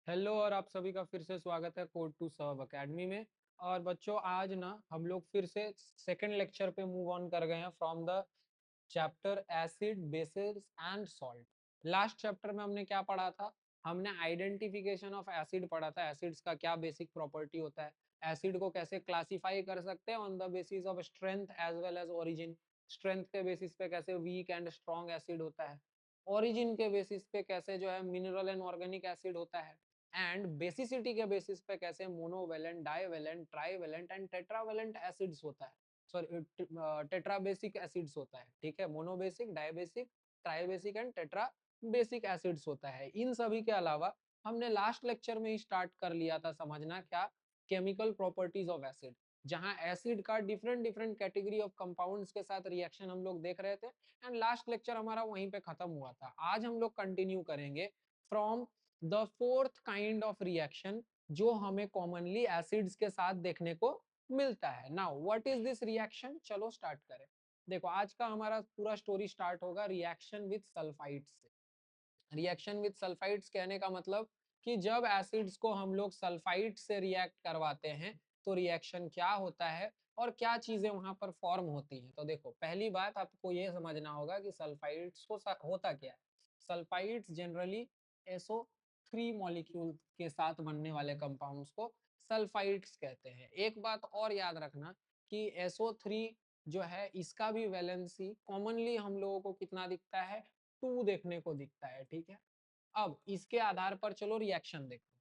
Hello और आप सभी का फिर से स्वागत है कोड टू सर्व अकेडमी में। और बच्चों आज ना हम लोग फिर से सेकंड लेक्चर पे मूव ऑन कर गए हैं from the chapter acid bases and salt. Last chapter में हमने क्या पढ़ा था? हमने आइडेंटिफिकेशन ऑफ एसिड पढ़ा था, एसिड्स का क्या बेसिक प्रॉपर्टी होता है, एसिड को कैसे क्लासिफाई कर सकते हैं on the basis of strength as well as origin. Strength के बेसिस पे कैसे वीक एंड स्ट्रॉन्ग एसिड होता है, ओरिजिन के बेसिस पे कैसे जो है मिनरल एंड ऑर्गेनिक एसिड होता है, एंड बेसिसिटी के बेसिस पे कैसे monovalent, divalent, trivalent and tetravalent acids होता है। सॉरी, टेट्रा बेसिक एसिड्स होता है। ठीक है, monobasic, dibasic, tribasic and tetra basic acids होता है। इन सभी के अलावा हमने लास्ट लेक्चर में ही स्टार्ट कर लिया था समझना क्या, केमिकल प्रॉपर्टीज ऑफ एसिड, जहां एसिड का different different category of compounds के साथ रिएक्शन हम लोग देख रहे थे। एंड लास्ट लेक्चर हमारा वहीं पे खत्म हुआ था। आज हम लोग कंटिन्यू करेंगे from the fourth kind of reaction जो हमें कॉमनली एसिड्स के साथ देखने को मिलता है। Now what is this reaction, चलो स्टार्ट करें। देखो आज का हमारा पूरा स्टोरी स्टार्ट होगा रिएक्शन विद सल्फाइड्स से। रिएक्शन विद सल्फाइड्स कहने का मतलब कि जब एसिड्स को हम लोग सल्फाइड से रिएक्ट करवाते हैं तो रिएक्शन क्या होता है और क्या चीजें वहां पर फॉर्म होती हैं। तो देखो पहली बात आपको ये समझना होगा कि सल्फाइड्स को होता क्या है। सल्फाइड्स जनरली SO3 मॉलिक्यूल के साथ बनने वाले कंपाउंड्स को सल्फाइड्स कहते हैं। एक बात और याद रखना कि SO3 जो है इसका भी वैलेंसी कॉमनली हम लोगों को कितना दिखता है, 2 देखने को दिखता है। ठीक है, अब इसके आधार पर चलो रिएक्शन देखो।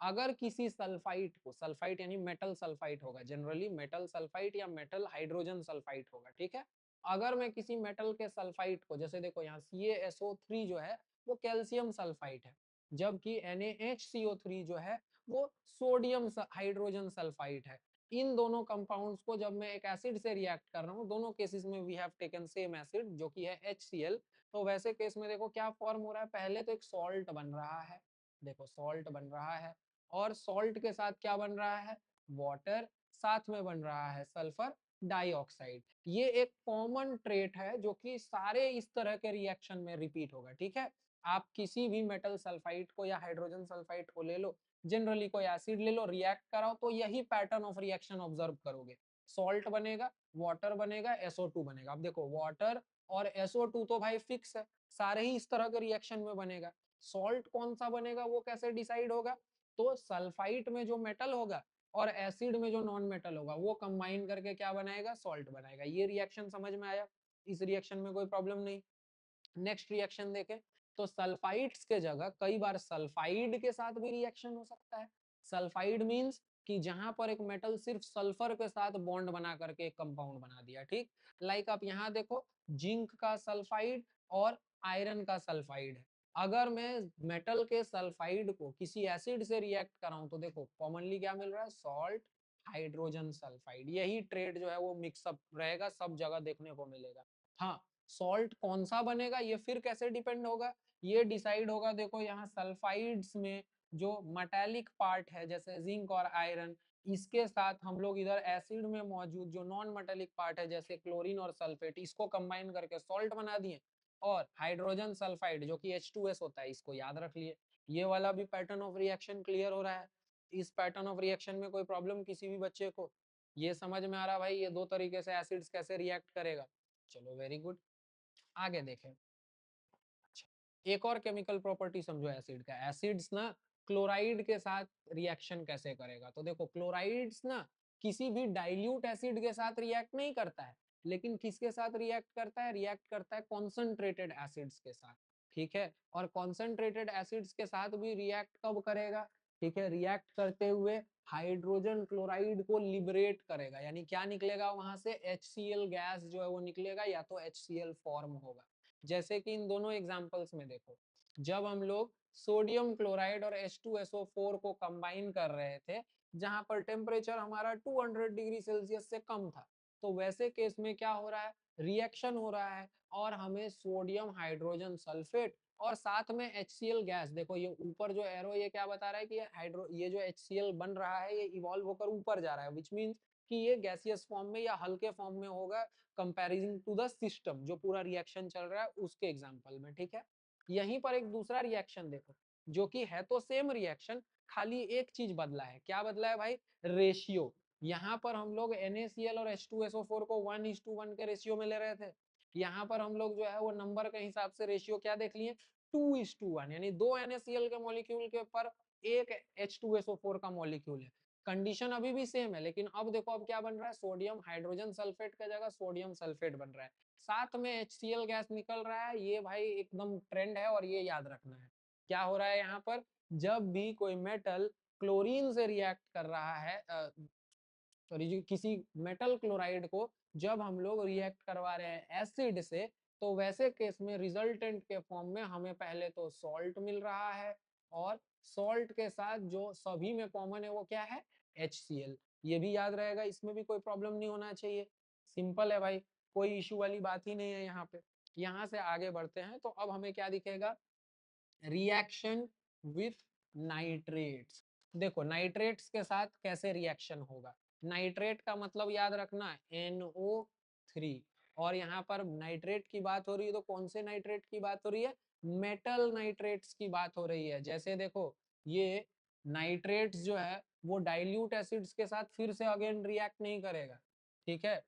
अगर किसी सल्फाइट को, सल्फाइट यानी मेटल सल्फाइट होगा, जनरली मेटल सल्फाइट या मेटल हाइड्रोजन सल्फाइट होगा। ठीक है, अगर मैं किसी मेटल के सल्फाइट को, जैसे देखो यहाँ CaSO3 जो है वो कैल्शियम सल्फाइट है, जबकि NaHCO3 जो है वो सोडियम हाइड्रोजन सल्फाइट है। इन दोनों कंपाउंड्स को जब मैं एक एसिड से रिएक्ट कर रहा हूँ, दोनों केसेस में we have taken same acid जो कि है HCl। तो वैसे केस में देखो क्या फॉर्म हो रहा है, पहले तो एक सॉल्ट बन रहा है, देखो सॉल्ट बन रहा है, और सॉल्ट के साथ क्या बन रहा है, वाटर, साथ में बन रहा है सल्फर डाइऑक्साइड। ये एक कॉमन ट्रेट है जो कि सारे इस तरह के रिएक्शन में रिपीट होगा। ठीक है, आप किसी भी मेटल सल्फाइड को या हाइड्रोजन सल्फाइड को ले लो, जनरली कोई एसिड ले लो, रिएक्ट कराओ तो यही पैटर्न ऑफ रिएक्शन ऑब्जर्व करोगे। सॉल्ट बनेगा, वाटर बनेगा, SO2 बनेगा। अब देखो वाटर और SO2 तो भाई फिक्स है, सारे ही इस तरह के रिएक्शन में बनेगा। सॉल्ट कौन सा बनेगा वो कैसे डिसाइड होगा, तो सल्फाइट में जो मेटल होगा और एसिड में जो नॉन मेटल होगा वो कंबाइन करके क्या बनाएगा, सॉल्ट बनाएगा। ये रिएक्शन समझ में आया, इस रिएक्शन में कोई प्रॉब्लम नहीं। नेक्स्ट रिएक्शन देखें, तो सल्फाइड्स के जगह कई बार सल्फाइड के साथ भी रिएक्शन हो सकता है। सल्फाइड मींस कि जहां पर एक मेटल सिर्फ सल्फर के साथ बॉन्ड बना करके एक कंपाउंड बना दिया। ठीक, लाइक आप यहाँ देखो, जिंक का सल्फाइड और आयरन का सल्फाइड है। अगर मैं मेटल के सल्फाइड को किसी एसिड से रिएक्ट कराऊं तो देखो कॉमनली क्या मिल रहा है, सॉल्ट हाइड्रोजन सल्फाइड। यही ट्रेड जो है वो मिक्सअप रहेगा, सब जगह देखने को मिलेगा। हाँ, सॉल्ट कौन सा बनेगा ये फिर कैसे डिपेंड होगा, ये डिसाइड होगा देखो यहाँ सल्फाइड्स में जो मेटालिक पार्ट है जैसे जिंक और आयरन, इसके साथ हम लोग इधर एसिड में मौजूद जो नॉन मेटालिक पार्ट है जैसे क्लोरीन और सल्फेट, इसको कंबाइन करके सॉल्ट बना दिए। और हाइड्रोजन सल्फाइड जो कि H2S होता है, इसको याद रख लिए। ये वाला भी पैटर्न ऑफ रिएक्शन क्लियर हो रहा है। इस पैटर्न ऑफ रिएक्शन में कोई प्रॉब्लम किसी भी बच्चे को, ये समझ में आ रहा भाई ये दो तरीके से एसिड्स कैसे रिएक्ट करेगा। चलो वेरी गुड, आगे देखें। अच्छा, एक और केमिकल प्रॉपर्टी समझो एसिड का, एसिड्स ना क्लोराइड के साथ रिएक्शन कैसे करेगा। तो देखो क्लोराइड्स ना किसी भी डाइल्यूट एसिड के साथ रिएक्ट नहीं करता है, लेकिन किसके साथ रिएक्ट करता है, रिएक्ट करता है कॉन्सेंट्रेटेड एसिड्स के साथ। ठीक है, और कॉन्सेंट्रेटेड एसिड्स के साथ भी रिएक्ट कब करेगा, ठीक है, रिएक्ट करते हुए हाइड्रोजन क्लोराइड को लिबरेट करेगा, यानी क्या निकलेगा वहां से, HCl गैस जो है वो निकलेगा, या तो HCl फॉर्म होगा। जैसे कि इन दोनों एग्जांपल्स में देखो, जब हम लोग सोडियम क्लोराइड और H2SO4 को कंबाइन कर रहे थे जहां पर टेम्परेचर हमारा 200 डिग्री सेल्सियस से कम था, तो वैसे केस में क्या हो रहा है, रिएक्शन हो रहा है और हमें सोडियम हाइड्रोजन सल्फेट और साथ में HCl गैस, देखो ये ऊपर जो एरो ये क्या बता रहा है कि ये जो HCl बन रहा है ये इवॉल्व होकर ऊपर जा रहा है, विच मीन्स कि ये गैसियस फॉर्म में या हल्के फॉर्म में होगा कंपैरिजन टू द सिस्टम जो पूरा रिएक्शन चल रहा है उसके एग्जांपल में। ठीक है, यहीं पर एक दूसरा रिएक्शन देखो जो कि है तो सेम रिएक्शन, खाली एक चीज बदला है। क्या बदला है भाई? रेशियो। यहाँ पर हम लोग NaCl और H2SO4 को 1:1 के रेशियो में ले रहे थे। यहाँ पर हम लोग जो है वो नंबर के हिसाब से रेशियो क्या देख लिए? 2:1, यानी 2 NaCl के मॉलिक्यूल के पर एक H2SO4 का मॉलिक्यूल है। कंडीशन अभी भी सेम है, लेकिन अब देखो अब क्या बन रहा है? सोडियम हाइड्रोजन सल्फेट का जगह सोडियम सल्फेट बन रहा है, साथ में HCl गैस निकल रहा है। ये भाई एकदम ट्रेंड है और ये याद रखना है। क्या हो रहा है यहाँ पर? जब भी कोई मेटल क्लोरीन से रिएक्ट कर रहा है, सॉरी, किसी मेटल क्लोराइड को जब हम लोग रिएक्ट करवा रहे हैं एसिड से, तो वैसे केस में रिजल्टेंट के फॉर्म में हमें पहले तो सॉल्ट मिल रहा है, और सॉल्ट के साथ जो सभी में कॉमन है वो क्या है? HCl। ये भी याद रहेगा, इसमें भी कोई प्रॉब्लम नहीं होना चाहिए। सिंपल है भाई, कोई इशू वाली बात ही नहीं है यहाँ पे। यहाँ से आगे बढ़ते हैं तो अब हमें क्या दिखेगा? Reaction with nitrates. देखो नाइट्रेट्स के साथ कैसे रिएक्शन होगा। नाइट्रेट का मतलब याद रखना है NO3, और यहाँ पर नाइट्रेट की बात हो रही है तो कौन से नाइट्रेट की बात हो रही है? मेटल नाइट्रेट्स की बात हो रही है। जैसे देखो ये नाइट्रेट्स जो है वो डाइल्यूट एसिड्स के साथ फिर से अगेन रिएक्ट नहीं करेगा, ठीक है।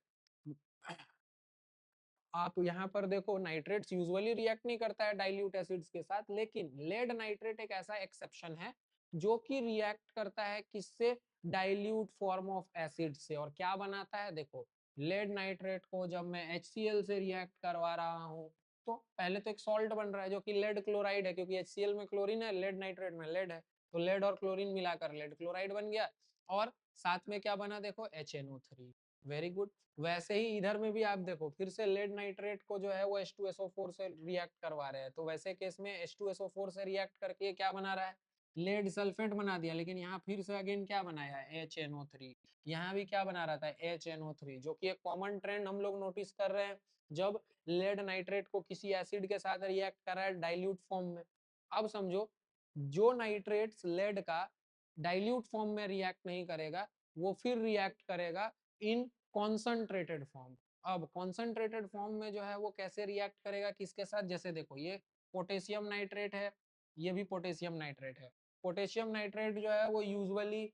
आप यहाँ पर देखो नाइट्रेट्स यूजुअली रिएक्ट नहीं करता है डाइल्यूट एसिड्स के साथ, लेकिन लेड नाइट्रेट एक ऐसा एक्सेप्शन है जो कि रिएक्ट करता है किससे? डाइल्यूट फॉर्म ऑफ एसिड से। और क्या बनाता है? देखो लेड नाइट्रेट को जब मैं HCl से रिएक्ट करवा रहा हूँ तो पहले तो एक सॉल्ट बन रहा है जो कि लेड क्लोराइड है, क्योंकि HCl में क्लोरीन है, लेड नाइट्रेट में लेड है, तो लेड और क्लोरीन मिलाकर लेड क्लोराइड बन गया। और साथ में क्या बना? देखो HNO3। Very good. वैसे ही इधर में भी आप देखो फिर से लेड नाइट्रेट को जो है वो H2SO4 से रिएक्ट करवा रहे हैं, तो वैसे केस में H2SO4 से रिएक्ट करके क्या बना रहा है? लेड सल्फेट बना दिया, लेकिन यहाँ फिर से अगेन क्या बनाया है? HNO3। यहाँ भी क्या बना रहा था? HNO3, जो कि एक कॉमन ट्रेंड हम लोग नोटिस कर रहे हैं जब लेड नाइट्रेट को किसी एसिड के साथ रिएक्ट कर रहा है डाइल्यूट फॉर्म में। अब समझो, जो नाइट्रेट्स लेड का डाइल्यूट फॉर्म में रिएक्ट नहीं करेगा वो फिर रिएक्ट करेगा इन कॉन्संट्रेटेड फॉर्म। अब कॉन्संट्रेटेड फॉर्म में जो है वो कैसे रिएक्ट करेगा? किसके साथ? जैसे देखो ये पोटेशियम नाइट्रेट है, ये भी पोटेशियम नाइट्रेट है। पोटेशियम नाइट्रेट जो है वो यूजुअली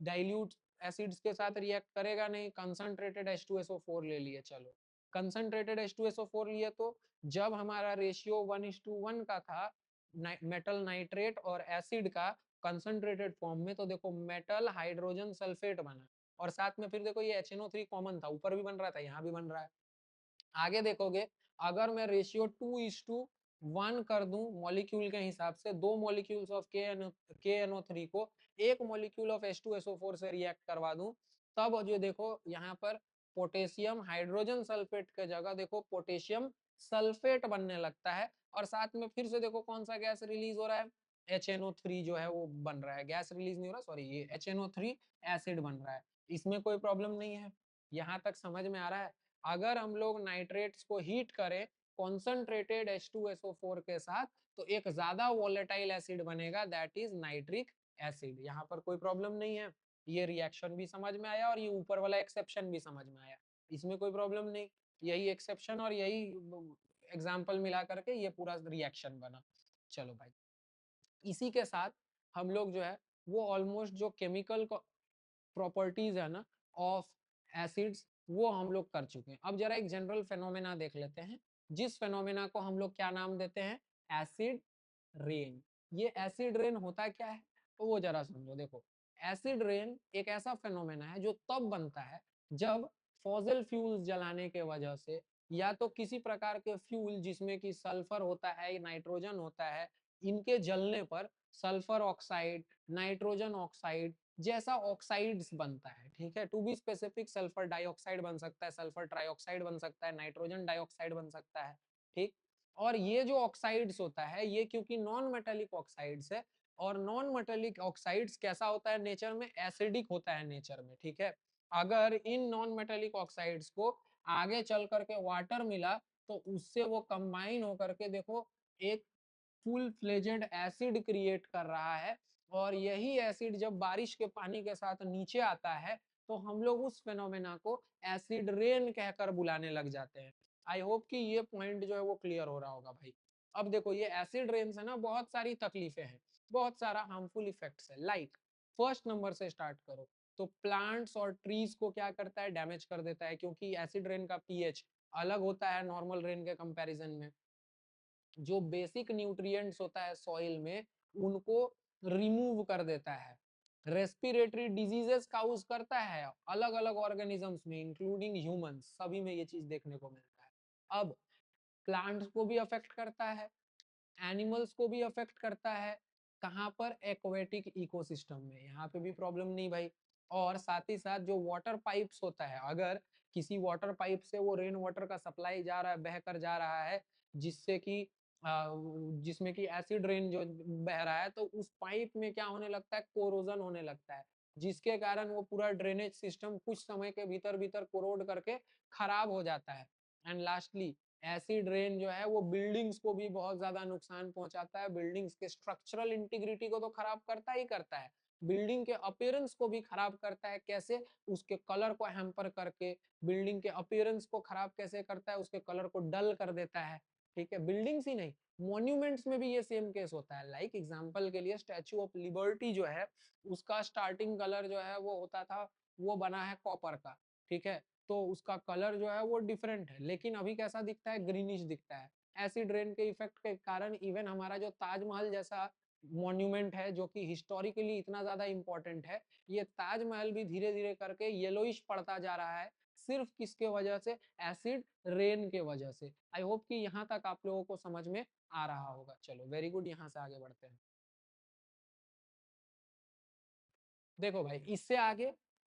डाइल्यूट एसिड्स के साथ रिएक्ट करेगा नहीं। कंसंट्रेटेड H2SO4 ले लिए, चलो कंसंट्रेटेड H2SO4 लिए तो जब हमारा रेशियो 1:1 का था मेटल नाइट्रेट और एसिड का कंसंट्रेटेड फॉर्म में, तो देखो मेटल हाइड्रोजन सल्फेट बना, और साथ में फिर देखो ये HNO3 कॉमन था, ऊपर भी बन रहा था, यहाँ भी बन रहा है। आगे देखोगे, अगर मैं रेशियो 2:1 कर दूं मॉलिक्यूल के हिसाब से, दो मॉलिक्यूल्स ऑफ KNO3 को एक मॉलिक्यूल ऑफ H2SO4 से रिएक्ट करवा दूं, तब जो देखो यहाँ पर पोटेशियम हाइड्रोजन सल्फेट के जगह देखो पोटेशियम सल्फेट बनने लगता है, और साथ में फिर से देखो कौन सा गैस रिलीज हो रहा है? HNO3 जो है वो बन रहा है। गैस रिलीज नहीं हो रहा, सॉरी, ये HNO3 एसिड बन रहा है। इसमें कोई प्रॉब्लम नहीं है, यहाँ तक समझ में आ रहा है। अगर हम लोग नाइट्रेट्स को हीट करें कॉन्संट्रेटेड H2SO4 के साथ, तो एक ज्यादा वोलेटाइल एसिड बनेगा, दैट इज नाइट्रिक एसिड। यहाँ पर कोई प्रॉब्लम नहीं है, ये रिएक्शन भी समझ में आया और ये ऊपर वाला एक्सेप्शन भी समझ में आया, इसमें कोई प्रॉब्लम नहीं। यही एक्सेप्शन और यही एग्जाम्पल मिला करके ये पूरा रिएक्शन बना। चलो भाई, इसी के साथ हम लोग जो है वो ऑलमोस्ट जो केमिकल प्रॉपर्टीज है ना ऑफ एसिड्स वो हम लोग कर चुके हैं। अब जरा एक जनरल फेनोमेना देख लेते हैं, जिस फेनोमेना को हम लोग क्या नाम देते हैं? Acid rain. ये एसिड रेन होता क्या है तो वो जरा समझो। देखो एसिड रेन एक ऐसा फेनोमेना है जो तब बनता है जब फॉसिल फ्यूल्स जलाने के वजह से, या तो किसी प्रकार के फ्यूल जिसमें कि सल्फर होता है, नाइट्रोजन होता है, इनके जलने पर सल्फर ऑक्साइड, नाइट्रोजन ऑक्साइड जैसा ऑक्साइड्स बनता है, ठीक है। To be specific sulphur dioxide बन सकता है, सल्फर ट्राइऑक्साइड बन सकता है, नाइट्रोजन डाइऑक्साइड बन सकता है, ठीक। और ये जो ऑक्साइड्स होता है ये क्योंकि नॉन मेटेलिक ऑक्साइड्स है, और नॉन मेटेलिक ऑक्साइड्स कैसा होता है नेचर में? एसिडिक होता है नेचर में, ठीक है। अगर इन नॉन मेटेलिक ऑक्साइड्स को आगे चल करके वाटर मिला तो उससे वो कंबाइन होकर के देखो एक फुल फ्लेजेड एसिड क्रिएट कर रहा है, और यही एसिड जब बारिश के पानी के साथ नीचे आता है तो हम लोग उस फेनोमेना को एसिड रेन कहकर बुलाने लग जाते हैं। आई होप कि ये पॉइंट जो है वो क्लियर हो रहा होगा भाई। अब देखो ये एसिड रेन से ना बहुत सारी तकलीफें हैं। बहुत सारा हार्मफुल इफेक्ट्स है। लाइक फर्स्ट नंबर से स्टार्ट करो तो प्लांट्स और ट्रीज को क्या करता है, डैमेज कर देता है, क्योंकि एसिड रेन का पीएच अलग होता है नॉर्मल रेन के कंपैरिजन में। जो बेसिक न्यूट्रिएंट्स होता है सॉइल में उनको रिमूव कर देता है। रेस्पिरेटरी डिजीजेस काउज करता है अलग अलग ऑर्गेनिजम्स में इंक्लूडिंग ह्यूमंस, सभी में ये चीज देखने को मिलता है। अब प्लांट्स को भी अफेक्ट करता है, एनिमल्स को भी अफेक्ट करता है। कहाँ पर, एक्वेटिक इकोसिस्टम में, यहाँ पे भी प्रॉब्लम नहीं भाई। और साथ ही साथ जो वाटर पाइप्स होता है, अगर किसी वाटर पाइप से वो रेन वाटर का सप्लाई जा रहा है, बहकर जा रहा है, जिससे कि जिसमें कि एसिड रेन जो बह रहा है, तो उस पाइप में क्या होने लगता है, कोरोजन होने लगता है, जिसके कारण वो पूरा ड्रेनेज सिस्टम कुछ समय के भीतर भीतर कोरोड करके खराब हो जाता है। एंड लास्टली एसिड रेन जो है वो बिल्डिंग्स को भी बहुत ज्यादा नुकसान पहुंचाता है। बिल्डिंग्स के स्ट्रक्चरल इंटीग्रिटी को तो खराब करता ही करता है, बिल्डिंग के अपीयरेंस को भी खराब करता है। कैसे, उसके कलर को हैम्पर करके। बिल्डिंग के अपीयरेंस को खराब कैसे करता है, उसके कलर को डल कर देता है। ठीक है, बिल्डिंग्स ही नहीं, मॉन्यूमेंट्स में भी ये सेम केस होता है। लाइक एग्जांपल के लिए स्टैचू ऑफ लिबर्टी जो है, उसका स्टार्टिंग कलर जो है वो होता था, वो बना है कॉपर का। ठीक है, तो उसका कलर जो है वो डिफरेंट है, लेकिन अभी कैसा दिखता है, ग्रीनिश दिखता है। एसिड रेन के इफेक्ट के कारण इवन हमारा जो ताजमहल जैसा मॉन्यूमेंट है, जो कि हिस्टोरिकली इतना ज्यादा इंपॉर्टेंट है, ये ताजमहल भी धीरे धीरे करके येलोइश पड़ता जा रहा है। सिर्फ किसके वजह से, एसिड रेन के वजह से। आई होप कि यहाँ तक आप लोगों को समझ में आ रहा होगा। चलो वेरी गुड, यहाँ से आगे बढ़ते हैं। देखो भाई, इससे आगे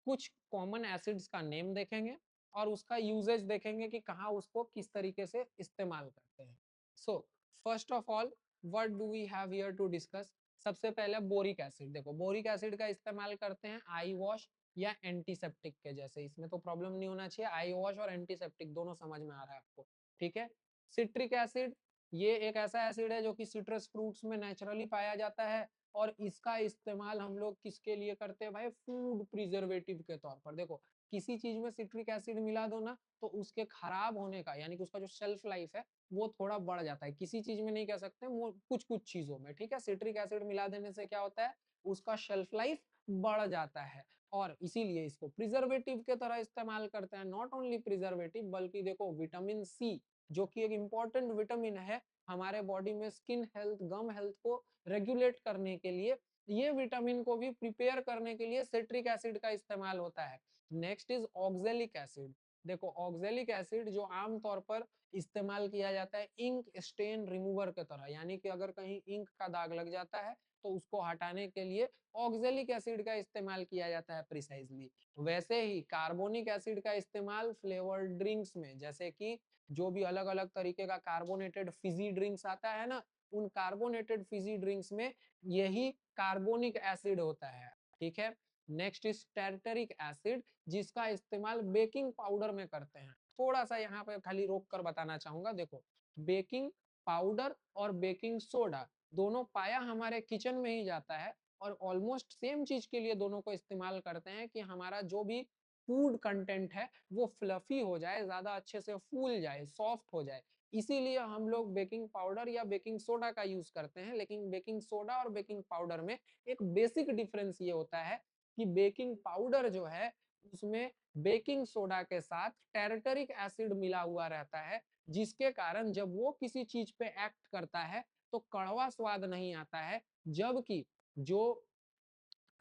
कुछ कॉमन एसिड्स का नेम देखेंगे और उसका यूजेज देखेंगे कि कहाँ उसको किस तरीके से इस्तेमाल करते हैं। So first of all, what do we have here to discuss. सबसे पहले बोरिक एसिड। देखो, बोरिक एसिड का इस्तेमाल करते हैं आई वॉश या एंटीसेप्टिक के जैसे। इसमें तो प्रॉब्लम नहीं होना चाहिए, आई वॉश और एंटीसेप्टिक दोनों समझ में आ रहा है आपको। ठीक है। सिट्रिक एसिड, ये एक ऐसा एसिड है जो कि सिट्रस फ्रूट्स में नेचुरली पाया जाता है, और इसका इस्तेमाल हम लोग किसके लिए करते हैं भाई, फूड प्रिजर्वेटिव के तौर पर। देखो, किसी चीज में सिट्रिक एसिड मिला दो ना, तो उसके खराब होने का, यानी कि उसका जो शेल्फ लाइफ है वो थोड़ा बढ़ जाता है। किसी चीज में नहीं कह सकते, वो कुछ कुछ चीजों में। ठीक है, सिट्रिक एसिड मिला देने से क्या होता है, उसका शेल्फ लाइफ बढ़ जाता है, और इसीलिए इसको प्रिजर्वेटिव के तरह इस्तेमाल करते हैं। नॉट ओनली प्रिजर्वेटिव, बल्कि देखो विटामिन सी, जो कि एक इंपॉर्टेंट विटामिन है हमारे बॉडी में स्किन हेल्थ, गम हेल्थ को रेगुलेट करने के लिए, ये विटामिन को भी प्रिपेयर करने के लिए सिट्रिक एसिड का इस्तेमाल होता है। Next is oxalic acid. देखो, ऑक्जेलिक एसिड जो आमतौर पर इस्तेमाल किया जाता है इंक स्टेन रिमूवर के तरह, यानी कि अगर कहीं इंक का दाग लग जाता है तो उसको हटाने के लिए ऑक्जेलिक एसिड का इस्तेमाल किया जाता है प्रिसाइजली। वैसे ही कार्बोनिक एसिड का इस्तेमाल फ्लेवर्ड ड्रिंक्स में, जैसे कि जो भी अलग अलग तरीके का कार्बोनेटेड फिजी ड्रिंक्स आता है ना, उन कार्बोनेटेड फिजी ड्रिंक्स में यही कार्बोनिक एसिड होता है। ठीक है। नेक्स्ट इज टैर्टरिक एसिड, जिसका इस्तेमाल बेकिंग पाउडर में करते हैं। थोड़ा सा यहाँ पे खाली रोक कर बताना चाहूंगा। देखो, बेकिंग पाउडर और बेकिंग सोडा दोनों पाया हमारे किचन में ही जाता है, और ऑलमोस्ट सेम चीज के लिए दोनों को इस्तेमाल करते हैं कि हमारा जो भी फूड कंटेंट है वो फ्लफी हो जाए, ज्यादा अच्छे से फूल जाए, सॉफ्ट हो जाए। इसीलिए हम लोग बेकिंग पाउडर या बेकिंग सोडा का यूज करते हैं। लेकिन बेकिंग सोडा और बेकिंग पाउडर में एक बेसिक डिफरेंस ये होता है कि बेकिंग पाउडर जो है उसमें बेकिंग सोडा के साथ टैरेटरिक एसिड मिला हुआ रहता है, जिसके कारण जब वो किसी चीज पे एक्ट करता है तो कड़वा स्वाद नहीं आता है। जबकि जो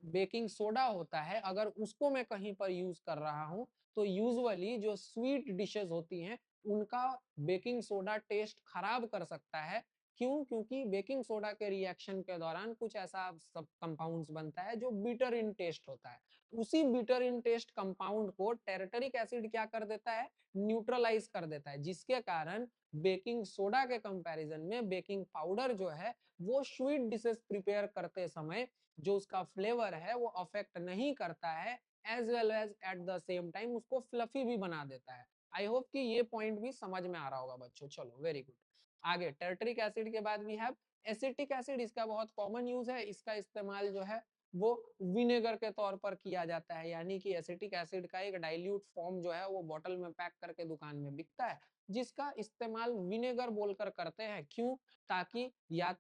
बेकिंग सोडा होता है, अगर उसको मैं कहीं पर यूज कर रहा हूं, तो यूजुअली जो स्वीट डिशेस होती हैं उनका बेकिंग सोडा टेस्ट खराब कर सकता है। क्यों? क्योंकि बेकिंग सोडा के रिएक्शन के दौरान कुछ ऐसा सब कंपाउंड्स बनता है जो बिटर इन टेस्ट होता है। उसी बिटर इन टेस्ट कंपाउंड को टेरेटरिक एसिड क्या कर देता है, न्यूट्रलाइज कर देता है, जिसके कारण बेकिंग सोडा के कंपैरिजन में बेकिंग पाउडर जो है वो स्वीट डिशेस प्रिपेयर करते समय जो उसका फ्लेवर है वो अफेक्ट नहीं करता है, as well as at the same time उसको फ्लफी भी बना देता है। आई होप कि ये पॉइंट भी समझ में आ रहा होगा बच्चों। चलो वेरी गुड। आगे टर्टरिक एसिड के बाद वी हैव एसिटिक एसिड। इसका बहुत कॉमन यूज है, इसका इस्तेमाल जो है वो विनेगर के तौर पर किया जाता है, यानी कि एसिटिक एसिड का एक डाइल्यूट फॉर्म जो है वो बॉटल में पैक करके दुकान में बिकता है, जिसका इस्तेमाल विनेगर बोलकर करते हैं। क्यों? ताकि या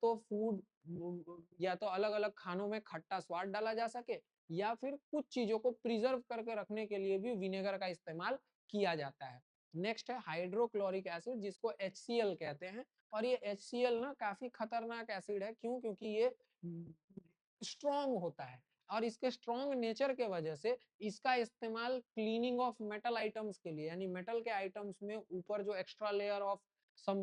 तो अलग अलग खानों में खट्टा स्वाद डाला जा सके, या फिर कुछ चीजों को प्रिजर्व करके रखने के लिए भी विनेगर का इस्तेमाल किया जाता है। नेक्स्ट है हाइड्रोक्लोरिक एसिड, जिसको HCl कहते हैं। और ये HCl ना काफी खतरनाक एसिड है। क्यों? क्योंकि ये स्ट्रॉन्ग होता है, और इसके स्ट्रॉन्ग नेचर के वजह से इसका इस्तेमाल क्लीनिंग ऑफ मेटल आइटम्स के लिए, यानी मेटल के आइटम्स में ऊपर जो extra layer of some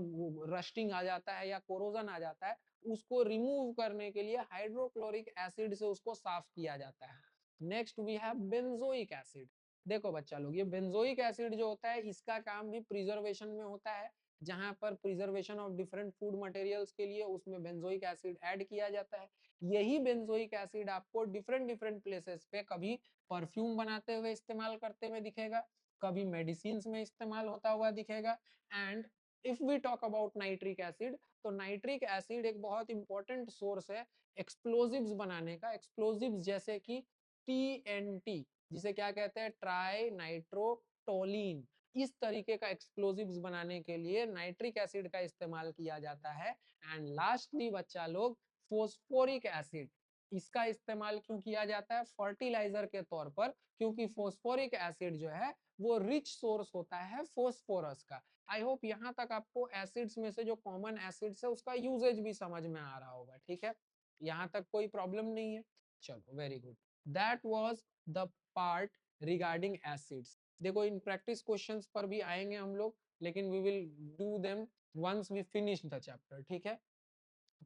rusting आ जाता है या कोरोजन आ जाता है, उसको रिमूव करने के लिए हाइड्रोक्लोरिक एसिड से उसको साफ किया जाता है। Next we have benzoic acid. देखो बच्चा लोग, ये बेंजोइक एसिड जो होता है इसका काम भी प्रिजर्वेशन में होता है, जहां पर preservation of different food materials के लिए उसमें बेंजोइक एसिड ऐड किया जाता है। यही बेंजोइक एसिड आपको डिफरेंट डिफरेंट प्लेसेस पे कभी परफ्यूम बनाते हुए इस्तेमाल करते हुए दिखेगा, कभी मेडिसिन में इस्तेमाल होता हुआ दिखेगा। And if we talk about nitric acid, तो नाइट्रिक एसिड एक बहुत इंपॉर्टेंट सोर्स है एक्सप्लोजिव्स बनाने का। एक्सप्लोजिव्स जैसे कि TNT, जिसे क्या कहते हैं, ट्राई नाइट्रोटोलीन, इस तरीके का एक्सप्लोजिव्स बनाने के लिए नाइट्रिक एसिड का इस्तेमाल किया जाता है। एंड लास्टली बच्चा लोग, फोस्फोरिक एसिड, इसका इस्तेमाल क्यों किया जाता है? फर्टिलाइजर के तौर पर, क्योंकि फोस्फोरिक एसिड जो है वो रिच सोर्स होता है फोस्फोरस का। आई होप यहाँ तक आपको एसिड्स में से जो कॉमन एसिड्स है उसका यूजेज भी समझ में आ रहा होगा। ठीक है, यहाँ तक कोई प्रॉब्लम नहीं है। चलो, very good. That was the part regarding acids. देखो, इन प्रैक्टिस क्वेश्चंस पर भी आएंगे हम लोग, लेकिन we will do them once we finish the chapter. ठीक है,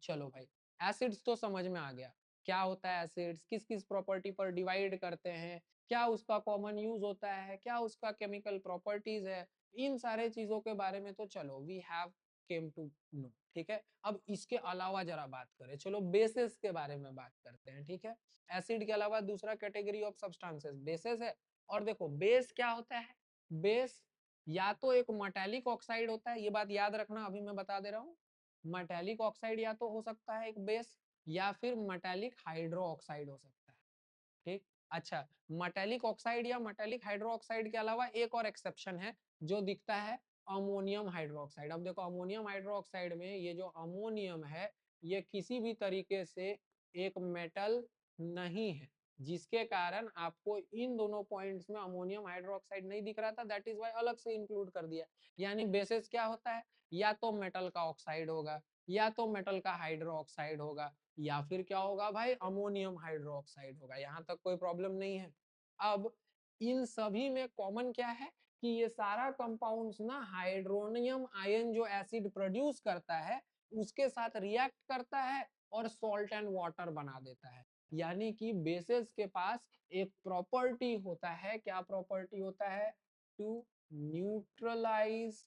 चलो भाई, एसिड्स तो समझ में आ गया। क्या होता है एसिड्स, किस किस प्रॉपर्टी पर डिवाइड करते हैं, क्या उसका कॉमन यूज होता है, क्या उसका केमिकल प्रॉपर्टीज है, इन सारे चीजों के बारे में तो चलो we have came to know. ठीक है, अब इसके अलावा जरा बात करें, चलो बेसिस के बारे में बात करते हैं। ठीक है, एसिड के अलावा दूसरा कैटेगरी ऑफ सब्सटेंसेस बेसिस है। और देखो, बेस क्या होता है? बेस या तो एक मेटालिक ऑक्साइड होता है, ये बात याद रखना, अभी मैं बता दे रहा हूँ। मेटालिक ऑक्साइड या तो हो सकता है एक बेस, या फिर मेटालिक हाइड्रो ऑक्साइड हो सकता है। ठीक, अच्छा, मेटालिक ऑक्साइड या मेटालिक हाइड्रो ऑक्साइड के अलावा एक और एक्सेप्शन है जो दिखता है, अमोनियम हाइड्रोक्साइड। अब देखो, अमोनियम हाइड्रोक्साइड में ये जो अमोनियम है, ये किसी भी तरीके से एक मेटल नहीं है, जिसके कारण आपको इन दोनों पॉइंट्स में अमोनियम हाइड्रोक्साइड नहीं दिख रहा था, दैट इज वाई अलग से इंक्लूड कर दिया। यानी बेसिस क्या होता है? या तो मेटल का ऑक्साइड होगा, या तो मेटल का हाइड्रो ऑक्साइड होगा, या फिर क्या होगा भाई? अमोनियम हाइड्रोक्साइड होगा। यहाँ तक कोई प्रॉब्लम नहीं है। अब इन सभी में कॉमन क्या है कि ये सारा कंपाउंड्स ना हाइड्रोनियम आयन जो एसिड प्रोड्यूस करता है उसके साथ रिएक्ट करता है और सॉल्ट एंड वाटर बना देता है। यानी कि बेसिस के पास एक प्रॉपर्टी होता है, क्या प्रॉपर्टी होता है? To neutralise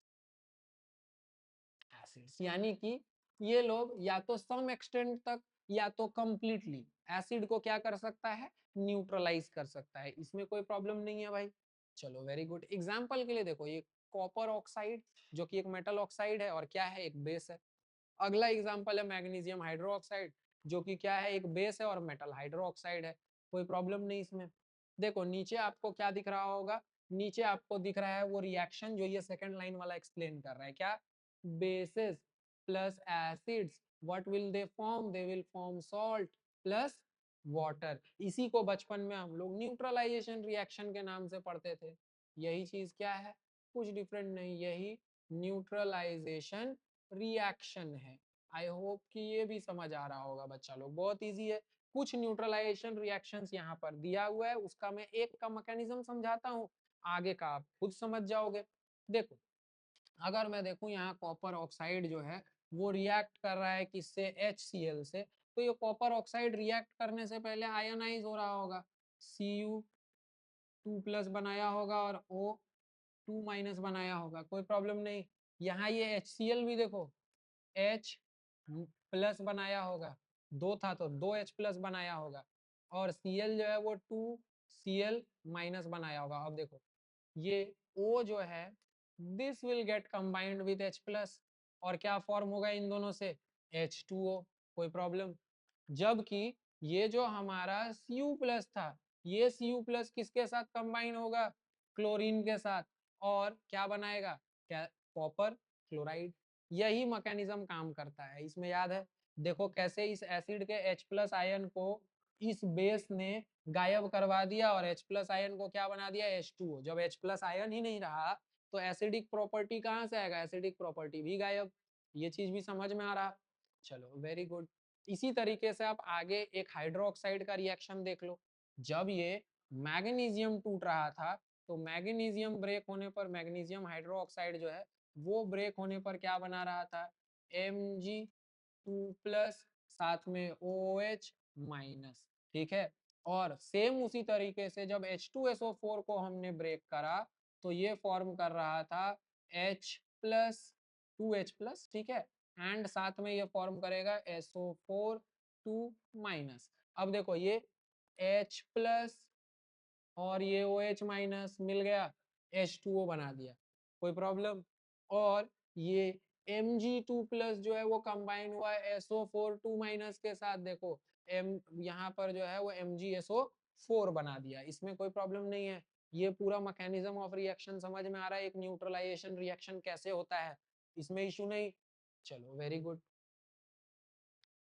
acids. यानी कि ये लोग या तो सम एक्सटेंट तक या तो कंप्लीटली एसिड को क्या कर सकता है? न्यूट्रलाइज कर सकता है। इसमें कोई प्रॉब्लम नहीं है भाई। चलो, वेरी गुड। एग्जांपल के लिए देखो, ये कॉपर ऑक्साइड जो कि एक मेटल ऑक्साइड है और क्या है? एक बेस है। अगला एग्जांपल है मैग्नीशियम हाइड्रोक्साइड, जो कि क्या है? एक बेस है और मेटल हाइड्रोक्साइड है। कोई प्रॉब्लम नहीं इसमें। देखो, नीचे आपको क्या दिख रहा होगा? नीचे आपको दिख रहा है वो रिएक्शन जो ये सेकंड लाइन वाला एक्सप्लेन कर रहा है। क्या? bases plus acids, what will they form? They will form salt plus water. इसी को बचपन में हम लोग न्यूट्रलाइजेशन रिएक्शन के नाम से पढ़ते थे। यही चीज क्या है? कुछ डिफरेंट नहीं, यही न्यूट्रलाइजेशन रिएक्शन है। आई होप कि ये भी समझ आ रहा होगा बच्चा लोग, बहुत इजी है। कुछ न्यूट्रलाइजेशन रिएक्शंस यहाँ पर दिया हुआ है, उसका मैं एक का मैकेनिज्म समझाता हूँ, आगे का आप खुद समझ जाओगे। देखो, अगर मैं देखूं यहाँ कॉपर ऑक्साइड जो है वो रिएक्ट कर रहा है किससे? HCl से। तो ये कॉपर ऑक्साइड रिएक्ट करने से पहले आयनाइज हो रहा होगा, Cu2+ बनाया होगा और O2- बनाया होगा। कोई प्रॉब्लम नहीं। यहाँ ये HCl भी देखो, H+ बनाया होगा, दो था तो 2H+ बनाया होगा, और Cl जो है वो 2Cl- बनाया होगा। अब देखो, ये O जो है this will get combined with H+, और क्या फॉर्म होगा इन दोनों से? H2O। कोई प्रॉब्लम? जबकि ये जो हमारा Cu+ था, ये Cu+ किसके साथ कंबाइन होगा? क्लोरीन के साथ, और क्या बनाएगा? क्या? Copper chloride. यही मैकेनिज्म काम करता है, इसमें याद है? देखो कैसे इस एसिड के H+ आयन को इस बेस ने गायब करवा दिया और H+ आयन को क्या बना दिया? H2O। जब H+ आयन ही नहीं रहा तो एसिडिक प्रॉपर्टी कहाँ से आएगा? एसिडिक प्रॉपर्टी भी गायब। ये चीज भी समझ में आ रहा? चलो वेरी गुड। इसी तरीके से आप आगे एक हाइड्रोक्साइड का रिएक्शन देख लो। जब ये मैग्नीशियम टूट रहा था तो मैग्नीशियम ब्रेक होने पर, मैग्नीशियम हाइड्रोक्साइड जो है वो ब्रेक होने पर क्या बना रहा था? Mg2+, साथ में OH-, ठीक है। और सेम उसी तरीके से जब H2SO4 को हमने ब्रेक करा तो ये फॉर्म कर रहा था H+2H+, ठीक है। एंड साथ में ये फॉर्म करेगा SO4 2-। अब देखो ये H+ और ये OH- मिल गया, H2O बना दिया, कोई प्रॉब्लम? और ये Mg2+ जो है वो कंबाइन हुआ है SO4 2- के साथ। देखो M यहाँ पर जो है वो MgSO4 बना दिया, इसमें कोई प्रॉब्लम नहीं है। ये पूरा मैकेनिज्म ऑफ रिएक्शन समझ में आ रहा है, एक न्यूट्रलाइजेशन रिएक्शन कैसे होता है, इसमें इशू नहीं। चलो वेरी गुड।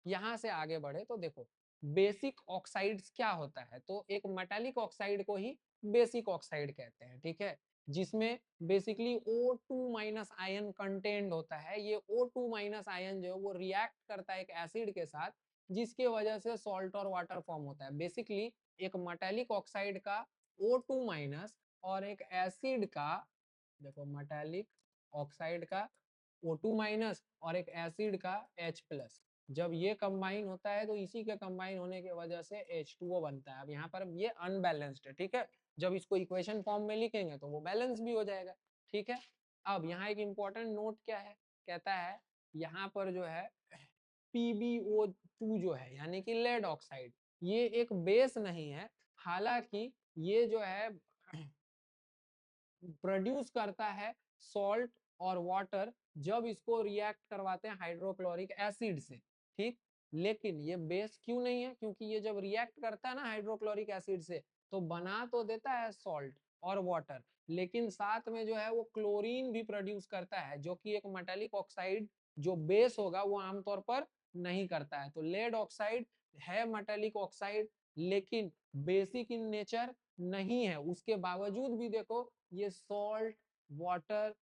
यहां से आगे बढ़े तो देखो बेसिक ऑक्साइड्स क्या होता है, तो एक मेटालिक ऑक्साइड को ही बेसिक ऑक्साइड कहते हैं, ठीक है। जिसमें बेसिकली O2- आयन कंटेंट होता है। ये O2- आयन जो है वो रिएक्ट करता है एक एसिड के साथ, जिसके वजह से सॉल्ट और वाटर फॉर्म होता है। बेसिकली एक मेटालिक ऑक्साइड का O2- और एक एसिड का, देखो मेटालिक ऑक्साइड का O2- और एक एसिड का H+, जब ये कंबाइन होता है तो इसी के कंबाइन होने की वजह से H2O बनता है। अब यहाँ पर ये अनबैलेंस्ड है, ठीक है। जब इसको इक्वेशन फॉर्म में लिखेंगे तो वो बैलेंस भी हो जाएगा, ठीक है। अब यहाँ एक इंपॉर्टेंट नोट क्या है, कहता है यहाँ पर जो है PbO2 जो है यानी कि लेड ऑक्साइड, ये एक बेस नहीं है। हालांकि ये जो है प्रोड्यूस करता है सॉल्ट और वाटर जब इसको रिएक्ट करवाते हैं हाइड्रोक्लोरिक एसिड से, ठीक। लेकिन ये बेस क्यों नहीं है? क्योंकि ये जब रिएक्ट करता है ना हाइड्रोक्लोरिक एसिड से तो बना तो देता है सॉल्ट और वाटर, लेकिन साथ में जो है वो क्लोरीन भी प्रोड्यूस करता है, जो कि एक मेटालिक ऑक्साइड जो बेस होगा वो आमतौर पर नहीं करता है। तो लेड ऑक्साइड है मेटालिक ऑक्साइड, लेकिन बेसिक इन नेचर नहीं है। उसके बावजूद भी देखो ये सॉल्ट, वाटर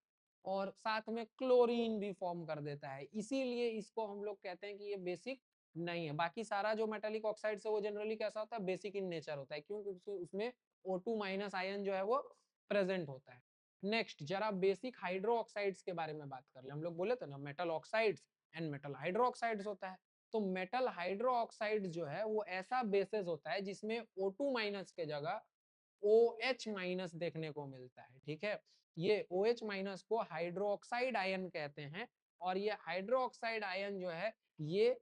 और साथ में क्लोरीन भी फॉर्म कर देता है, इसीलिए इसको हम लोग कहते हैं कि ये बेसिक नहीं है। बाकी सारा जो मेटालिक ऑक्साइड है वो जनरली कैसा होता है? बेसिक इन नेचर होता है, क्योंकि उसमें O2- आयन जो है वो प्रेजेंट होता है। नेक्स्ट जरा बेसिक हाइड्रो ऑक्साइड्स के बारे में बात कर ले। हम लोग बोले थे ना metal oxides and metal hydro oxides होता है। तो मेटल हाइड्रो ऑक्साइड जो है वो ऐसा बेसिस होता है जिसमें O2- के जगह OH- देखने को मिलता है, ठीक है। ये OH- को हाइड्रोक्साइड आयन कहते हैं, और ये हाइड्रोक्साइड आयन जो है ये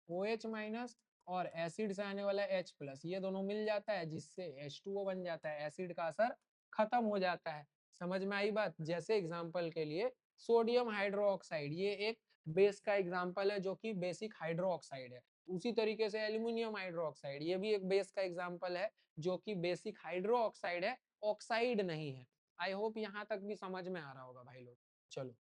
OH- और एसिड से आने वाला H+, ये दोनों मिल जाता है जिससे H2O बन जाता है, एसिड का असर खत्म हो जाता है। समझ में आई बात? जैसे एग्जांपल के लिए सोडियम हाइड्रोक्साइड, ये एक बेस का एग्जांपल है जो कि बेसिक हाइड्रोक्साइड है। उसी तरीके से एल्यूमिनियम हाइड्रोक्साइड, ये भी एक बेस का एग्जांपल है जो कि बेसिक हाइड्रोक्साइड है, ऑक्साइड नहीं है। आई होप यहाँ तक भी समझ में आ रहा होगा भाई लोग। चलो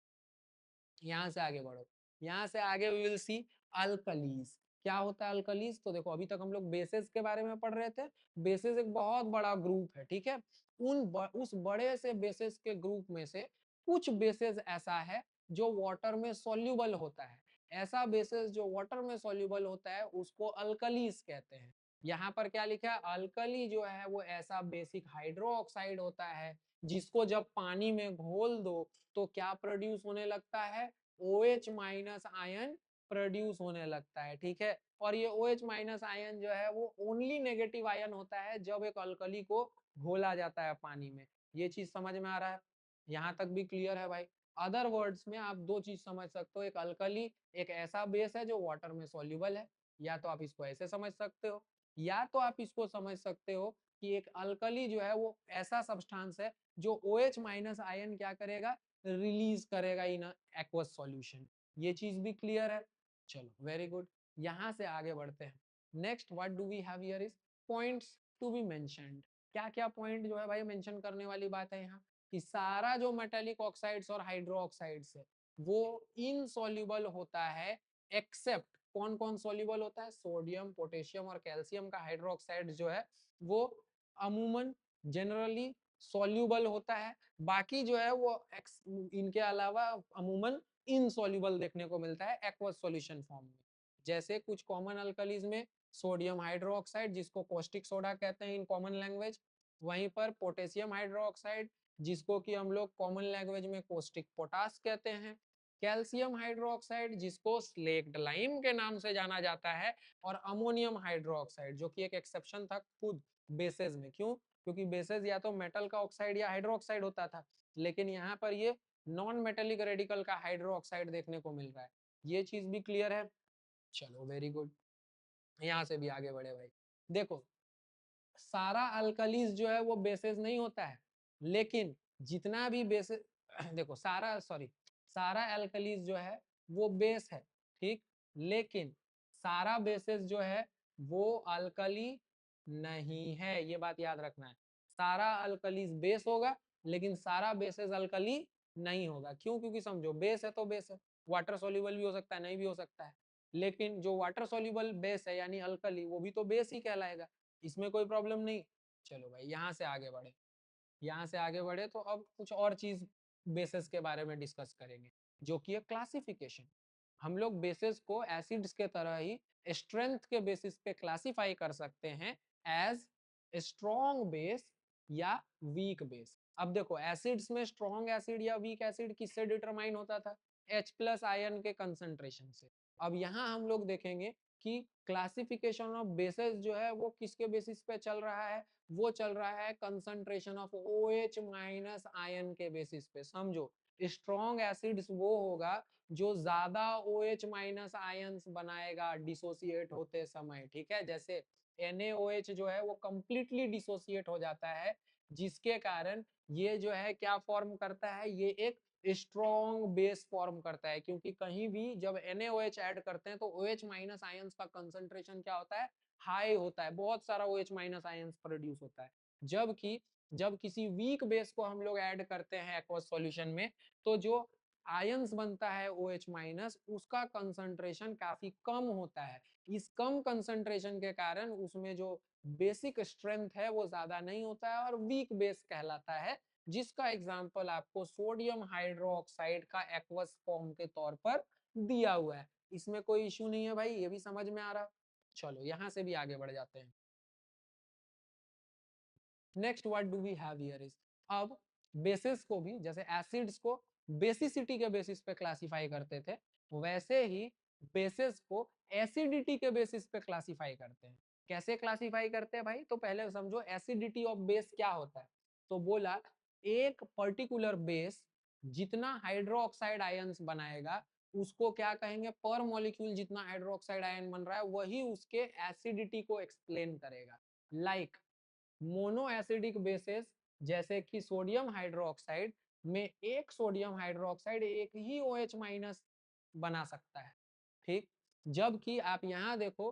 यहाँ से आगे बढ़ो। यहाँ से आगे वी विल सी अल्कलीज। क्या होता है अल्कलीज? तो देखो अभी तक हम लोग बेसिस के बारे में पढ़ रहे थे। बेसिस एक बहुत बड़ा ग्रुप है, ठीक है। उस बड़े से बेसिस के ग्रुप में से कुछ बेसिस ऐसा है जो वाटर में सॉल्युबल होता है। ऐसा बेसिस जो वाटर में सॉल्युबल होता है उसको अल्कलीज कहते हैं। यहाँ पर क्या लिखा है? अल्कली जो है वो ऐसा बेसिक हाइड्रो ऑक्साइड होता है जिसको जब पानी में घोल दो तो क्या प्रोड्यूस होने लगता है? OH- आयन प्रोड्यूस होने लगता है, ठीक है। और ये OH- आयन जो है वो ओनली नेगेटिव आयन होता है जब एक अल्कली को घोला जाता है पानी में। ये चीज समझ में आ रहा है? यहाँ तक भी क्लियर है भाई? अदर वर्ड्स में आप दो चीज समझ सकते हो, एक अल्कली एक ऐसा बेस है जो वाटर में सॉल्युबल है, या तो आप इसको ऐसे समझ सकते हो, या तो आप इसको समझ सकते हो कि एक अल्कली जो है वो ऐसा सब्सटेंस है जो OH- आयन क्या करेगा? रिलीज करेगा इन एक्वस सॉल्यूशन। ये चीज भी क्लियर है? चलो वेरी गुड। यहाँ से आगे बढ़ते हैं। Next what do we have here is points to be mentioned. क्या क्या पॉइंट जो है भाई मेंशन करने वाली बात है यहाँ, कि सारा जो मेटेलिक ऑक्साइड्स और हाइड्रो ऑक्साइड्स है वो इनसॉल्युबल होता है, एक्सेप्ट कौन कौन सॉल्युबल होता है, सोडियम, पोटेशियम और कैल्शियम का हाइड्रो ऑक्साइड जो है वो अमूमन जनरली सॉल्युबल होता है। बाकी जो है वो इनके अलावा अमूमन इनसॉल्युबल देखने को मिलता है एक्वस सॉल्यूशन फॉर्म में। जैसे कुछ कॉमन अल्कलीज में सोडियम हाइड्रोक्साइड जिसको कॉस्टिक सोडा कहते हैं इन कॉमन लैंग्वेज, वहीं पर पोटेशियम हाइड्रोक्साइड जिसको कि हम लोग कॉमन लैंग्वेज में कॉस्टिक पोटास कहते हैं, कैल्शियम हाइड्रोक्साइड जिसको स्लेक्ड लाइम के नाम से जाना जाता है, और अमोनियम हाइड्रोक्साइड जो कि एक एक्सेप्शन था खुद बेसेस में। क्यों? क्योंकि बेसेस या तो मेटल का ऑक्साइड या हाइड्रोक्साइड होता था, लेकिन यहाँ पर ये नॉन मेटेलिक रेडिकल का हाइड्रोक्साइड देखने को मिल रहा है। ये चीज भी क्लियर है। चलो वेरी गुड, यहाँ से भी आगे बढ़े भाई। देखो सारा अल्कलीज जो है वो बेसेस नहीं होता है, लेकिन जितना भी बेसेस देखो सारा अल्कलीज जो है वो बेस है, ठीक, लेकिन सारा बेसेस जो है वो अल्कली नहीं है, ये बात याद रखना है। सारा अल्कलीज बेस होगा लेकिन सारा बेसेस अल्कली नहीं होगा। क्यों? क्योंकि समझो बेस है तो बेस है, वाटर सोल्यूबल भी हो सकता है, नहीं भी हो सकता है, लेकिन जो वाटर सोल्यूबल बेस है यानी अल्कली वो भी तो बेस ही कहलाएगा, इसमें कोई प्रॉब्लम नहीं। चलो भाई यहाँ से आगे बढ़े, यहाँ से आगे बढ़े तो अब कुछ और चीज बेसिस के बारे में डिस्कस करेंगे, जो कि है क्लासिफिकेशन। हम लोग बेसिस को एसिड्स के तरह ही स्ट्रेंथ के बेसिस पे क्लासिफाई कर सकते हैं एज स्ट्रॉन्ग बेस या वीक बेस। अब देखो एसिड्स में स्ट्रॉन्ग एसिड या वीक एसिड किससे डिटरमाइन होता था? H प्लस आयन के कंसंट्रेशन से। अब यहाँ हम लोग देखेंगे कि क्लासिफिकेशन ऑफ बेसिस जो है वो किसके बेसिस पे चल रहा है? वो चल रहा है concentration of OH minus ion के बेसिस पे। समझो स्ट्रॉन्ग एसिड्स वो होगा जो ज्यादा OH माइनस आयंस बनाएगा डिसोसिएट होते समय, ठीक है। जैसे NaOH जो है वो कंप्लीटली डिसोसिएट हो जाता है, जिसके कारण ये जो है क्या फॉर्म करता है, ये एक स्ट्रॉन्ग बेस फॉर्म करता है। क्योंकि कहीं भी जब NaOH ऐड करते हैं तो OH माइनस आयंस का कंसंट्रेशन क्या होता है, हाई होता है, बहुत सारा OH माइनस आयंस प्रोड्यूस होता है। जबकि जब किसी वीक बेस को हम लोग ऐड करते हैं एक्वस सॉल्यूशन में, तो जो आयंस बनता है OH माइनस उसका कंसंट्रेशन काफी कम होता है। इस कम कंसंट्रेशन के कारण उसमें जो बेसिक स्ट्रेंथ है वो ज्यादा नहीं होता है और वीक बेस कहलाता है, जिसका एग्जांपल आपको सोडियम हाइड्रोक्साइड का एक्वस फॉर्म के तौर पर दिया हुआ है। इसमें कोई इश्यू नहीं है भाई, ये भी समझ में आ रहा। चलो यहाँ से भी आगे बढ़ जाते हैं। Next what do we have here is, अब बेसिस को भी जैसे एसिड्स को बेसिसिटी के बेसिस पे क्लासिफाई करते थे, वैसे ही बेसिस को एसिडिटी के बेसिस पे क्लासिफाई करते हैं। कैसे क्लासिफाई करते हैं भाई? तो पहले समझो एसिडिटी ऑफ बेस क्या होता है। तो बोला एक पर्टिकुलर बेस जितना हाइड्रोक्साइड आयंस बनाएगा उसको क्या कहेंगे, पर मॉलिक्यूल जितना हाइड्रोक्साइड आयन बन रहा है वही उसके एसिडिटी को एक्सप्लेन करेगा। लाइक मोनो एसिडिक बेसिस जैसे कि सोडियम हाइड्रोक्साइड में एक सोडियम हाइड्रोक्साइड एक ही OH माइनस बना सकता है, ठीक। जबकि आप यहाँ देखो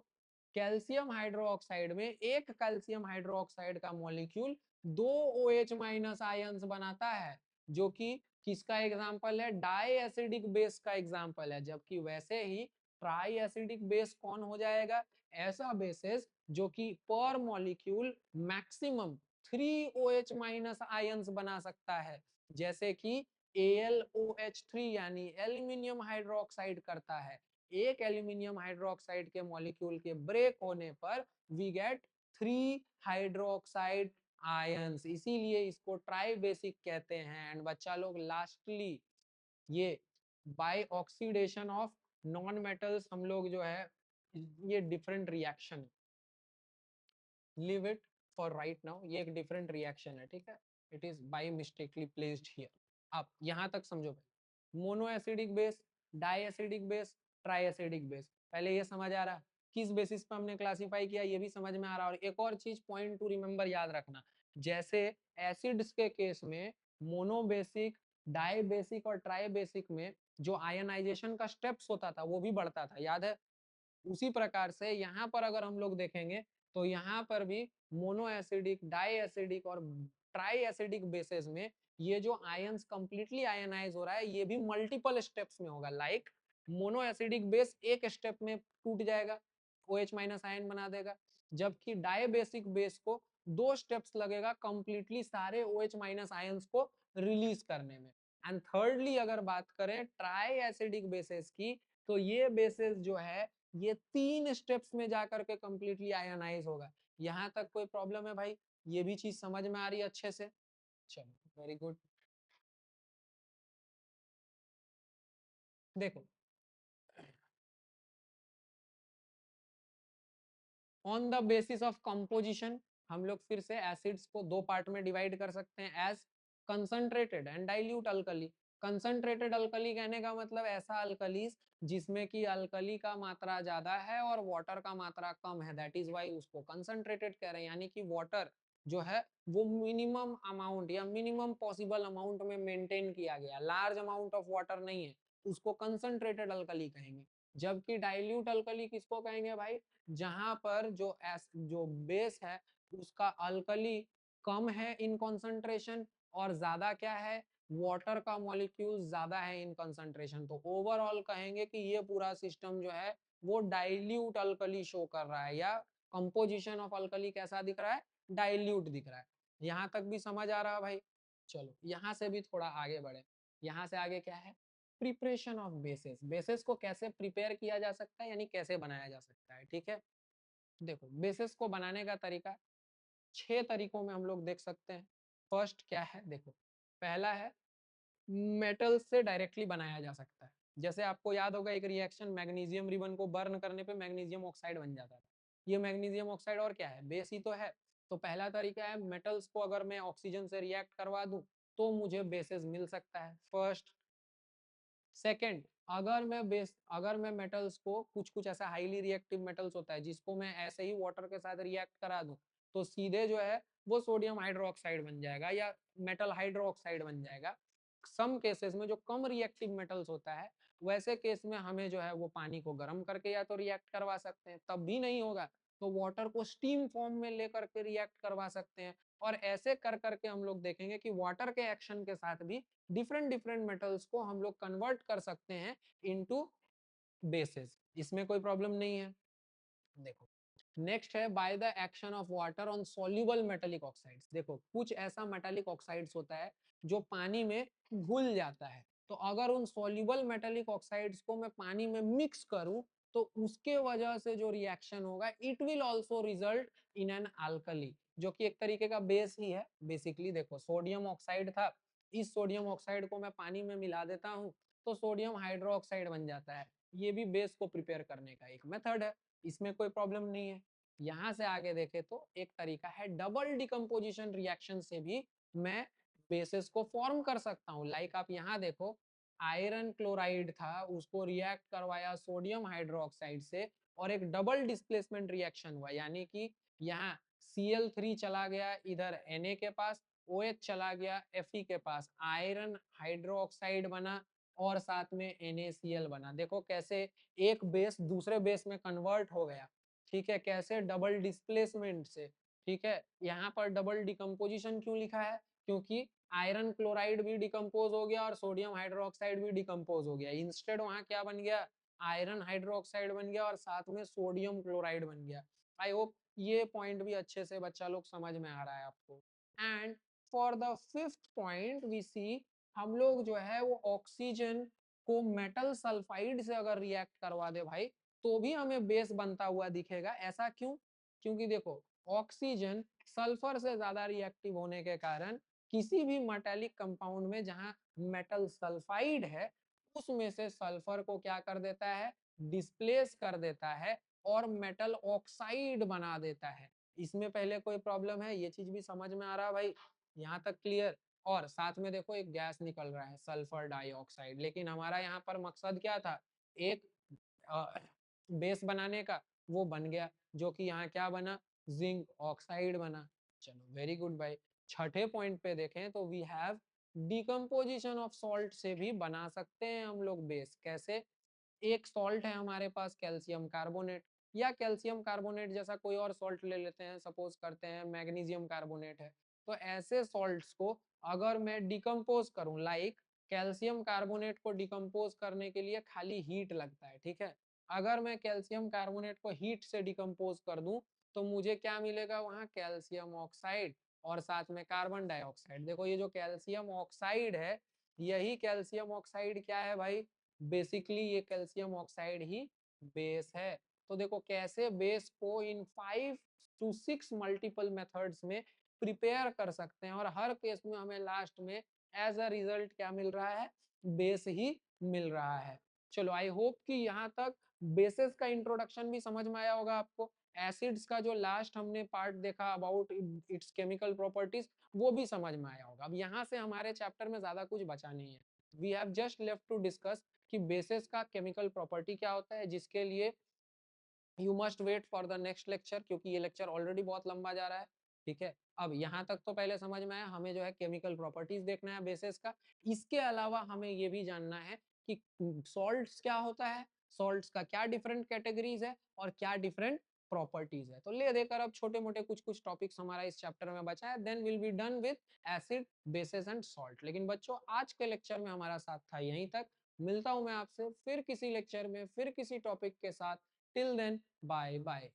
कैल्शियम हाइड्रोक्साइड में एक कैल्शियम हाइड्रोक्साइड का मॉलिक्यूल दो OH माइनस आयंस बनाता है, जो कि किसका एग्जाम्पल है, डाई एसिडिक बेस का एग्जाम्पल है। जबकि वैसे ही ट्राई एसिडिक बेस कौन हो जाएगा, ऐसा बेसिस जो कि पर molecule maximum 3 OH minus ions बना सकता है, जैसे कि AlOH3 यानी एल्यूमिनियम हाइड्रोक्साइड करता है। एक एल्यूमिनियम हाइड्रोक्साइड के मॉलिक्यूल के ब्रेक होने पर वी गेट 3 हाइड्रोक्साइड आयंस, इसीलिए इसको ट्राई बेसिक कहते हैं। एंड बच्चा लोग लास्टली ये by oxidation of non metals हम लोग जो है ये different reaction, leave it for right now, ये एक डिफरेंट रिएक्शन है, ठीक है। It is by mistakenly placed here. अब यहाँ तक समझो भाई, mono acidic base, di acidic base, tri acidic base, पहले ये समझ आ रहा किस बेसिस पे हमने क्लासिफाई किया, ये भी समझ में आ रहा। और एक और चीज पॉइंट टू रिमेंबर याद रखना, जैसे एसिड्स के केस में मोनो बेसिक, डाई बेसिक और ट्राई बेसिक में जो आयनाइजेशन का स्टेप्स होता था वो भी बढ़ता था, याद है। उसी प्रकार से यहाँ पर अगर हम लोग देखेंगे तो यहाँ पर भी मोनो एसिडिक, डाई एसिडिक और ट्राई एसिडिक बेसिस में ये जो आयंस कंप्लीटली आयनाइज हो रहा है ये भी मल्टीपल स्टेप्स में होगा। लाइक मोनो एसिडिक बेस एक स्टेप में टूट जाएगा, OH माइनस आयन बना देगा, जबकि डाई बेसिक बेस को 2 स्टेप्स लगेगा कंप्लीटली सारे OH माइनस आयंस को रिलीज करने में। एंड थर्डली अगर बात करें ट्राई एसिडिक बेसिस की, तो ये बेसिस जो है ये 3 स्टेप्स में जाकर के कंप्लीटली आयनाइज होगा। यहाँ तक कोई प्रॉब्लम है भाई? ये भी चीज समझ में आ रही है अच्छे से? चलो वेरी गुड। देखो on the basis of composition हम लोग फिर से एसिड्स को 2 पार्ट में डिवाइड कर सकते हैं as concentrated and dilute alkali. Concentrated alkali कहने का मतलब ऐसा अल्कलीज जिसमें कि अल्कली का मात्रा ज्यादा है और वाटर का मात्रा कम है, दैट इज वाई उसको कंसंट्रेटेड कह रहे हैं। यानी कि वाटर जो है वो मिनिमम अमाउंट या मिनिमम पॉसिबल अमाउंट में मेंटेन किया गया, लार्ज अमाउंट ऑफ वाटर नहीं है, उसको कंसंट्रेटेड अल्कली कहेंगे। जबकि डाइल्यूट अल्कली किसको कहेंगे भाई? जहां पर जो बेस है उसका अल्कली कम है इन कंसंट्रेशन और ज्यादा क्या है, वाटर का मॉलिक्यूल ज्यादा है इन कंसंट्रेशन। तो ओवरऑल कहेंगे कि ये पूरा सिस्टम जो है वो डाइल्यूट अल्कली शो कर रहा है, या कंपोजिशन ऑफ अल्कली कैसा दिख रहा है? डाइल्यूट दिख रहा है। यहाँ तक भी समझ आ रहा है भाई? चलो यहाँ से भी थोड़ा आगे बढ़े। यहाँ से आगे क्या है? Preparation of basis. बेसिस को कैसे प्रिपेयर किया जा सकता है, यानी कैसे बनाया जा सकता है। ठीक है, देखो बेसिस को बनाने का तरीका 6 तरीकों में हम लोग देख सकते हैं। फर्स्ट क्या है? देखो पहला है मेटल से डायरेक्टली बनाया जा सकता है। जैसे आपको याद होगा एक रिएक्शन मैग्नीशियम रिबन को बर्न करने पे मैग्नीशियम ऑक्साइड बन जाता था। ये मैग्नीशियम ऑक्साइड और क्या है? बेस ही तो है। तो पहला तरीका है मेटल्स को अगर मैं ऑक्सीजन से रिएक्ट करवा दूं तो मुझे बेसिस मिल सकता है, फर्स्ट। सेकेंड, अगर मैं मेटल्स को कुछ कुछ ऐसा हाईली रिएक्टिव मेटल्स होता है जिसको मैं ऐसे ही वाटर के साथ रिएक्ट करा दूं तो सीधे जो है वो सोडियम हाइड्रोक्साइड बन जाएगा या मेटल हाइड्रोक्साइड बन जाएगा। सम केसेस में जो कम रिएक्टिव मेटल्स होता है वैसे केस में हमें जो है वो पानी को गर्म करके या तो रिएक्ट करवा सकते हैं, तब भी नहीं होगा तो वाटर को स्टीम फॉर्म में लेकर के रिएक्ट करवा सकते हैं। और ऐसे कर करके हम लोग देखेंगे कि वाटर के एक्शन के साथ भी डिफरेंट डिफरेंट मेटल्स को हम लोग कन्वर्ट कर सकते हैं इनटू बेसिस। इसमें कोई प्रॉब्लम नहीं है। देखो नेक्स्ट है by the action of water on soluble metallic oxides. देखो कुछ ऐसा मेटालिक ऑक्साइड्स होता है जो पानी में घुल जाता है, तो अगर उन सॉल्युबल मेटालिक ऑक्साइड्स को मैं पानी में मिक्स करूं तो उसके वजह से जो रिएक्शन होगा it will also result in an alkali, जो कि एक तरीके का बेस ही है बेसिकली। देखो सोडियम ऑक्साइड था, इस सोडियम ऑक्साइड को मैं पानी में मिला देता हूं तो सोडियम हाइड्रोक्साइड बन जाता है। ये भी बेस को प्रिपेयर करने का एक मेथड है, इसमें कोई प्रॉब्लम नहीं है। यहाँ से आगे देखे तो एक तरीका है डबल डिकम्पोजिशन रिएक्शन से भी मैं बेसिस को फॉर्म कर सकता हूँ। लाइक आप यहाँ देखो आयरन क्लोराइड था उसको रिएक्ट करवाया सोडियम हाइड्रोक्साइड से और एक डबल डिस्प्लेसमेंट रिएक्शन हुआ, यानी कि यहाँ Cl3 चला गया इधर Na के पास, OH चला गया Fe के पास, आयरन हाइड्रोक्साइड बना और साथ में NaCl बना। देखो कैसे एक बेस दूसरे बेस में कन्वर्ट हो गया। ठीक है, कैसे? डबल डिस्प्लेसमेंट से। ठीक है, यहाँ पर डबल डिकम्पोजिशन क्यों लिखा है? क्योंकि आयरन क्लोराइड भी डिकम्पोज हो गया और सोडियम हाइड्रोक्साइड भी डिकम्पोज हो गया। इंस्टेड वहां क्या बन गया? आयरन हाइड्रोक्साइड बन गया और साथ में सोडियम क्लोराइड बन गया। आई होप ये पॉइंट भी अच्छे से बच्चा लोग समझ में आ रहा है आपको। And for the fifth point we see, हम लोग जो है वो ऑक्सीजन को मेटल सल्फाइड से अगर रिएक्ट करवा दे भाई तो भी हमें बेस बनता हुआ दिखेगा। ऐसा क्यों? क्योंकि देखो ऑक्सीजन सल्फर से ज्यादा रिएक्टिव होने के कारण किसी भी मेटालिक कंपाउंड में जहां मेटल सल्फाइड है उसमें से सल्फर को क्या कर देता है? डिस्प्लेस कर देता है और मेटल ऑक्साइड बना देता है। इसमें पहले कोई प्रॉब्लम है? ये चीज भी समझ में आ रहा है भाई? यहाँ तक क्लियर? और साथ में देखो एक गैस निकल रहा है सल्फर डाइऑक्साइड, लेकिन हमारा यहाँ पर मकसद क्या था? एक बेस बनाने का, वो बन गया, जो कि यहाँ क्या बना? जिंक ऑक्साइड बना। चलो वेरी गुड भाई। छठे पॉइंट पे देखें तो we have decomposition of salt से भी बना सकते हैं हम लोग बेस। कैसे? एक सॉल्ट है हमारे पास कैल्शियम कार्बोनेट, या कैल्शियम कार्बोनेट जैसा कोई और सॉल्ट ले लेते हैं, सपोज करते हैं मैग्नीशियम कार्बोनेट है। तो ऐसे सॉल्ट्स को अगर मैं डिकम्पोज करूं, लाइक कैल्शियम कार्बोनेट को डिकम्पोज करने के लिए खाली हीट लगता है, ठीक है। अगर मैं कैल्शियम कार्बोनेट को हीट से डिकम्पोज कर दूं तो मुझे क्या मिलेगा वहां, कैल्शियम ऑक्साइड और साथ में कार्बन डाइऑक्साइड। देखो ये जो कैल्शियम ऑक्साइड है, यही कैल्शियम ऑक्साइड क्या है भाई, बेसिकली ये कैल्शियम ऑक्साइड ही बेस है। तो देखो कैसे बेस को इन 5 to 6 मल्टीपल मेथड्स में प्रिपेयर कर सकते हैं, और हर केस में हमें लास्ट में एज अ रिजल्ट क्या मिल रहा है, बेस ही मिल रहा है। चलो आई होप कि यहाँ तक बेसिस का इंट्रोडक्शन भी समझ में आया होगा आपको। एसिड्स का जो लास्ट हमने पार्ट देखा अबाउट इट्स केमिकल प्रॉपर्टीज, वो भी समझ में आया होगा। अब यहाँ से हमारे चैप्टर में ज्यादा कुछ बचा नहीं है। We have just left to discuss कि बेसिस का केमिकल प्रॉपर्टी क्या होता है, जिसके लिए you must wait for the next lecture, क्योंकि ये लेक्चर ऑलरेडी बहुत लंबा जा रहा है, ठीक है। अब यहाँ तक तो पहले समझ में आया, हमें जो है केमिकल प्रॉपर्टीज देखना है बेसिस का। इसके अलावा हमें ये भी जानना है कि सॉल्ट्स क्या होता है, सॉल्ट्स का क्या डिफरेंट कैटेगरीज है और क्या डिफरेंट प्रॉपर्टीज है। तो ले देकर अब छोटे मोटे कुछ कुछ टॉपिक्स हमारा इस चैप्टर में बचा है, then will be done with acid bases and salt. लेकिन बच्चों आज के लेक्चर में हमारा साथ था यहीं तक। मिलता हूं मैं आपसे फिर किसी लेक्चर में, फिर किसी टॉपिक के साथ। Till then, bye bye.